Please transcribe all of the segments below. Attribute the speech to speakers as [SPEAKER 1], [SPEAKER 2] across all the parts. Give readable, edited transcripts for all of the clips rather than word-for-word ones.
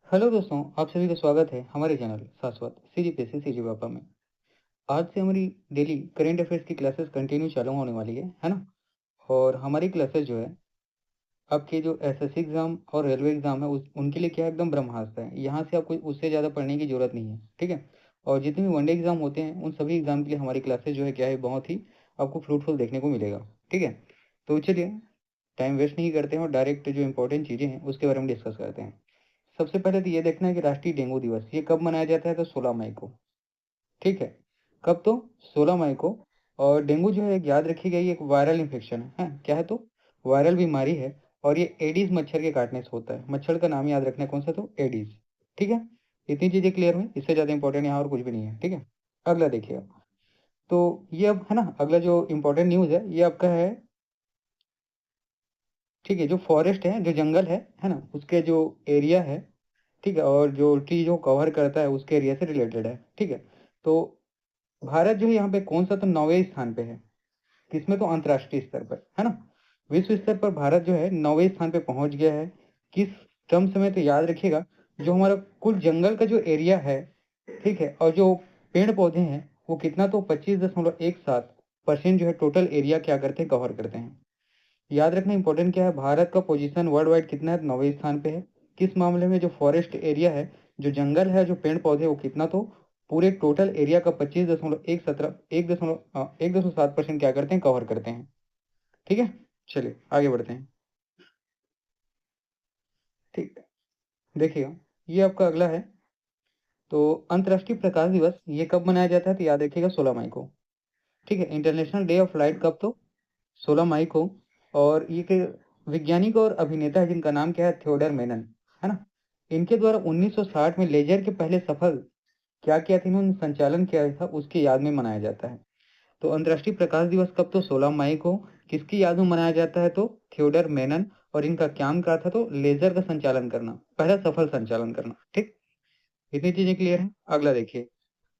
[SPEAKER 1] Hello दोस्तों, आप सभी का स्वागत है हमारे चैनल शाश्वत सीजीपीएससी सीजी पापा में। आज से हमारी डेली करेंट अफेयर्स की क्लासेस कंटिन्यू चालू होने वाली है ना। और हमारी क्लासेस जो है आपके जो एसएससी एग्ज़ाम और रेलवे एग्ज़ाम है उनके लिए क्या है, एकदम ब्रह्मास्त्र है। यहाँ से आपको उससे ज़्यादा पढ़ने की ज़रूरत नहीं है, ठीक है। और जितने भी वनडे एग्ज़ाम होते हैं उन सभी एग्ज़ाम के लिए हमारी क्लासेस जो है क्या है, बहुत ही आपको फ्रूटफुल देखने को मिलेगा, ठीक है। तो चलिए, टाइम वेस्ट नहीं करते हैं और डायरेक्ट जो इंपॉर्टेंट चीज़ें हैं उसके बारे में डिस्कस करते हैं। सबसे पहले तो ये देखना है कि राष्ट्रीय डेंगू दिवस ये कब मनाया जाता है, तो 16 मई को, ठीक है। कब, तो 16 मई को। और डेंगू जो है एक याद रखिएगा, ये एक वायरल इन्फेक्शन है, क्या है, तो वायरल बीमारी है। और ये एडीज मच्छर के काटने से होता है। मच्छर का नाम याद रखना है, कौन सा, तो एडीज, ठीक है। इतनी चीजें क्लियर हुई, इससे ज्यादा इंपॉर्टेंट यहाँ और कुछ भी नहीं है, ठीक है। अगला देखिएगा, तो ये अब है ना, अगला जो इंपॉर्टेंट न्यूज है ये आपका है, ठीक है। जो फॉरेस्ट है, जो जंगल है ना, उसके जो एरिया है, ठीक है, और जो ट्री जो कवर करता है उसके एरिया से रिलेटेड है, ठीक है। तो भारत जो है यहाँ पे कौन सा, तो 9वें स्थान पे है। किसमें, तो अंतर्राष्ट्रीय स्तर पर, है ना। विश्व स्तर पर भारत जो है 9वें स्थान पे पहुंच गया है। किस टर्म्स में, तो याद रखिएगा, जो हमारा कुल जंगल का जो एरिया है, ठीक है, और जो पेड़ पौधे हैं वो कितना, तो 25.17% जो है टोटल एरिया क्या करते हैं, कवर करते हैं। याद रखना इंपॉर्टेंट क्या है, भारत का पोजीशन वर्ल्ड वाइड कितना है, 9वें स्थान पे है। किस मामले में, जो फॉरेस्ट एरिया है, जो जंगल है, जो पेड़ पौधे, वो कितना, तो पूरे टोटल एरिया का 1.7% क्या करते हैं, कवर करते हैं, ठीक है। चलिए आगे बढ़ते हैं, ठीक है। देखिएगा, ये आपका अगला है, तो अंतर्राष्ट्रीय प्रकाश दिवस ये कब मनाया जाता है, तो याद रखिएगा 16 मई को, ठीक है। इंटरनेशनल डे ऑफ लाइट कब, तो 16 मई को। और ये के वैज्ञानिक और अभिनेता है जिनका नाम क्या है, थियोडर मेनन, है ना। इनके द्वारा 1960 में लेजर के पहले सफल क्या किया था, इन्होंने संचालन किया था, उसकी याद में मनाया जाता है। तो अंतर्राष्ट्रीय प्रकाश दिवस कब, तो 16 मई को। किसकी याद में मनाया जाता है, तो थियोडर मेनन। और इनका काम क्या था, तो लेजर का संचालन करना, पहला सफल संचालन करना, ठीक। इतनी चीजें क्लियर है। अगला देखिए,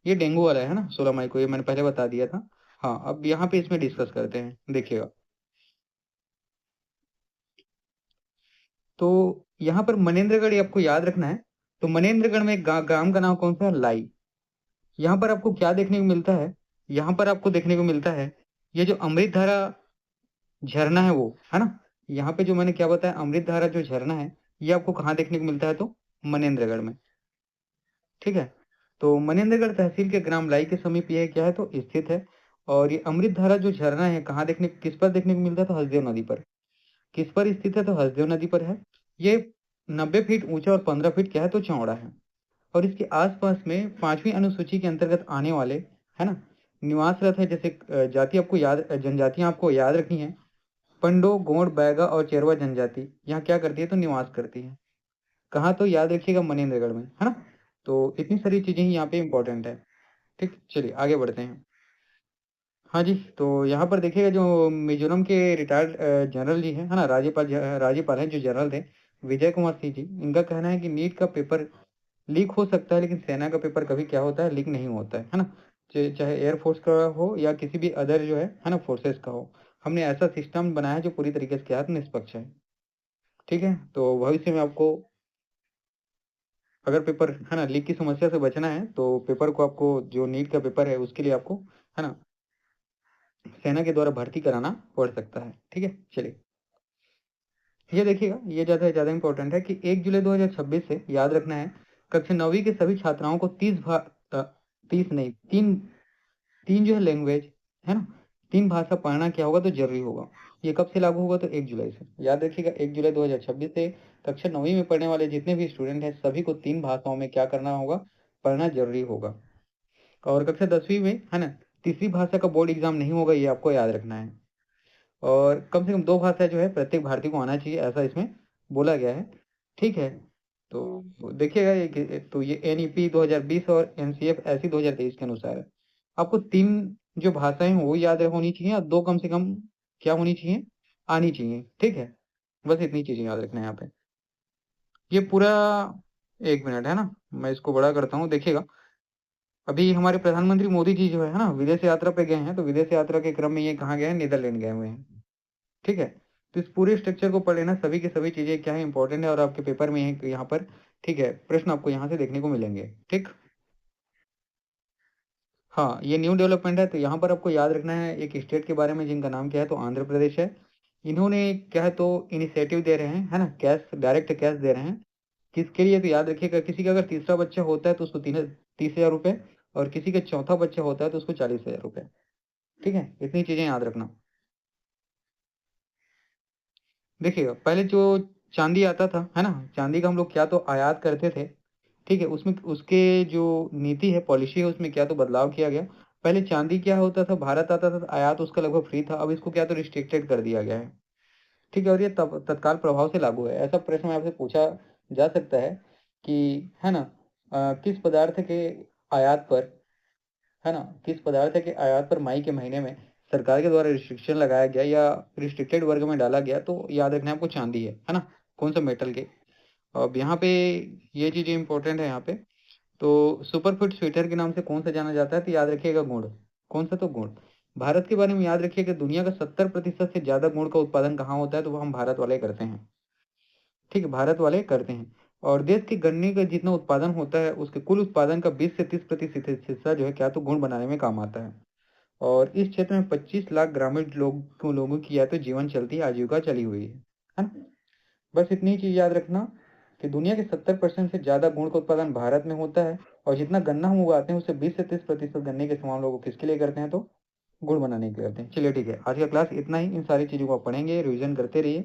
[SPEAKER 1] ये डेंगू वाला है ना, 16 मई को, ये मैंने पहले बता दिया था। हाँ, अब यहाँ पे इसमें डिस्कस करते हैं, देखिएगा। तो यहाँ पर मनेन्द्रगढ़ ये आपको याद रखना है। तो मनेन्द्रगढ़ में एक ग्राम का नाम कौन सा है, लाई। यहाँ पर आपको क्या देखने को मिलता है, यहाँ पर आपको देखने को मिलता है, ये जो अमृत धारा झरना है वो, है ना। यहाँ पे जो मैंने क्या बताया, अमृत धारा जो झरना है, ये आपको कहाँ देखने को मिलता है, तो मनेन्द्रगढ़ में, ठीक है। तो मनेन्द्रगढ़ तहसील के ग्राम लाई के समीप यह क्या है, तो स्थित है। और ये अमृत धारा जो झरना है कहाँ देखने, किस पर देखने को मिलता है, तो हसदेव नदी पर। किस पर स्थित है, तो हसदेव नदी पर है। ये 90 फीट ऊंचा और 15 फीट क्या है, तो चौड़ा है। और इसके आसपास में 5वीं अनुसूची के अंतर्गत आने वाले, है ना, निवासरत है, जैसे जाति आपको याद, जनजातियां आपको याद रखनी है। पंडो, गोंड, बैगा और चेरवा जनजाति यहाँ क्या करती है, तो निवास करती है। कहाँ, तो याद रखिएगा मनेन्द्रगढ़ में, है ना। तो इतनी सारी चीजें ही यहाँ पे इंपॉर्टेंट है, ठीक। चलिए आगे बढ़ते हैं। हाँ जी, तो यहाँ पर देखिएगा, जो मिजोरम के रिटायर्ड जनरल जी हैं, है ना, राज्यपाल हैं जो जनरल थे, विजय कुमार सिंह जी, इनका कहना है कि नीट का पेपर लीक हो सकता है, लेकिन सेना का पेपर कभी क्या होता है, लीक नहीं होता है ना। चाहे एयरफोर्स का हो या किसी भी अदर जो है ना, फोर्सेस का हो। हमने ऐसा सिस्टम बनाया है जो पूरी तरीके से क्या है, निष्पक्ष है, ठीक है। तो भविष्य में आपको अगर पेपर, है ना, लीक की समस्या से बचना है, तो पेपर को आपको, जो नीट का पेपर है उसके लिए आपको, है ना, सेना के द्वारा भर्ती कराना पड़ सकता है, ठीक है। चलिए, ये देखिएगा, ये ज़्यादा इंपॉर्टेंट है कि 1 जुलाई 2026 से याद रखना है, कक्षा 9वीं के सभी छात्राओं को 30 नहीं, तीन तीन जो है लैंग्वेज, है ना, 3 भाषा पढ़ना क्या होगा, तो जरूरी होगा। ये कब से लागू होगा, तो 1 जुलाई से। याद रखिएगा, 1 जुलाई 2026 से कक्षा 9वीं में पढ़ने वाले जितने भी स्टूडेंट हैं सभी को 3 भाषाओं में क्या करना होगा, पढ़ना जरूरी होगा। और कक्षा 10वीं में, है ना, तीसरी भाषा का बोर्ड एग्जाम नहीं होगा, ये आपको याद रखना है। और कम से कम 2 भाषा जो है प्रत्येक भारतीय को आना चाहिए, ऐसा इसमें बोला गया है, ठीक है। तो देखिएगा, तो ये एनईपी 2020 और एनसीएफ ऐसी 2023 के अनुसार है। आपको 3 जो भाषाएं हैं वो याद होनी चाहिए, और 2 कम से कम क्या होनी चाहिए, आनी चाहिए, ठीक है। बस इतनी चीजें याद रखना है यहाँ पे। ये पूरा, 1 मिनट, है ना, मैं इसको बड़ा करता हूँ, देखिएगा। अभी हमारे प्रधानमंत्री मोदी जी जो है ना, विदेश यात्रा पे गए हैं, तो विदेश यात्रा के क्रम में ये कहाँ गए हैं, नीदरलैंड गए हुए हैं, ठीक है। तो इस पूरे स्ट्रक्चर को पढ़ लेना, सभी की सभी चीजें क्या है, इंपॉर्टेंट है, और आपके पेपर में है यहाँ पर ठीक है, प्रश्न आपको यहाँ से देखने को मिलेंगे। ठीक, हाँ, ये न्यू डेवलपमेंट है, तो यहाँ पर आपको याद रखना है एक स्टेट के बारे में जिनका नाम क्या है, तो आंध्र प्रदेश है। इन्होंने क्या है तो इनिशिएटिव दे रहे हैं, है ना, कैश, डायरेक्ट कैश दे रहे हैं। किसके लिए, तो याद रखिएगा, किसी का अगर तीसरा बच्चा होता है तो उसको 30,000 रुपये, और किसी का चौथा बच्चा होता है तो उसको 40,000 रुपये। ठीक है, इतनी चीजें याद रखना। देखिएगा, पहले जो चांदी आता था, है ना, चांदी का हम लोग क्या तो आयात करते थे। ठीक है, उसमें उसके जो नीति है, पॉलिसी है, उसमें क्या तो बदलाव किया गया। पहले चांदी क्या होता था, भारत आता था तो आयात उसका लगभग फ्री था, अब इसको क्या तो रिस्ट्रिक्टेड कर दिया गया है। ठीक है, और ये तब तत्काल प्रभाव से लागू है। ऐसा प्रश्न आपसे पूछा जा सकता है कि, है ना, किस पदार्थ के आयात पर, है ना, किस पदार्थ के आयात पर मई के महीने में सरकार के द्वारा रिस्ट्रिक्शन लगाया गया या रिस्ट्रिक्टेड वर्ग में डाला गया, तो याद रखना है आपको, चांदी है ना, कौन सा मेटल के। अब यहाँ पे ये चीजें इंपॉर्टेंट है यहाँ पे। तो सुपरफूड स्वीटर के नाम से कौन सा जाना जाता है, तो याद रखिएगा गुड़। कौन सा, तो गुड़। भारत के बारे में याद रखिए कि दुनिया का 70% से ज्यादा गुड़ का उत्पादन कहाँ होता है, तो वो हम भारत वाले करते हैं। ठीक है, भारत वाले करते हैं। और देश के गन्ने का जितना उत्पादन होता है, उसके कुल उत्पादन का 20 से 30% हिस्सा जो है क्या तो गुड़ बनाने में काम आता है। और इस क्षेत्र में 25 लाख ग्रामीण लोगों की या तो जीवन चलती आजीविका चली हुई है ना। बस इतनी चीज याद रखना कि दुनिया के 70% से ज्यादा गुड़ का उत्पादन भारत में होता है। और जितना गन्ना हम उगाते हैं उससे 20 से 30% गन्ने के इस्तेमाल लोग किसके लिए करते हैं, तो गुड़ बनाने के लिए करते हैं। चलिए ठीक है, आज का क्लास इतना ही। इन सारी चीजों को आप पढ़ेंगे, रिवीजन करते रहिए।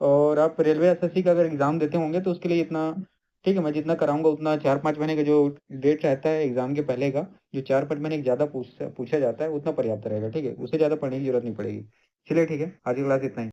[SPEAKER 1] और आप रेलवे एसएससी का अगर एग्जाम देते होंगे तो उसके लिए इतना, ठीक है, मैं जितना कराऊंगा उतना, 4-5 महीने का जो डेट रहता है एग्जाम के पहले का, जो 4-5 महीने ज्यादा पूछा जाता है, उतना पर्याप्त रहेगा। ठीक है, उससे ज्यादा पढ़ने की जरूरत नहीं पड़ेगी। चलिए ठीक है, आज की क्लास इतना ही।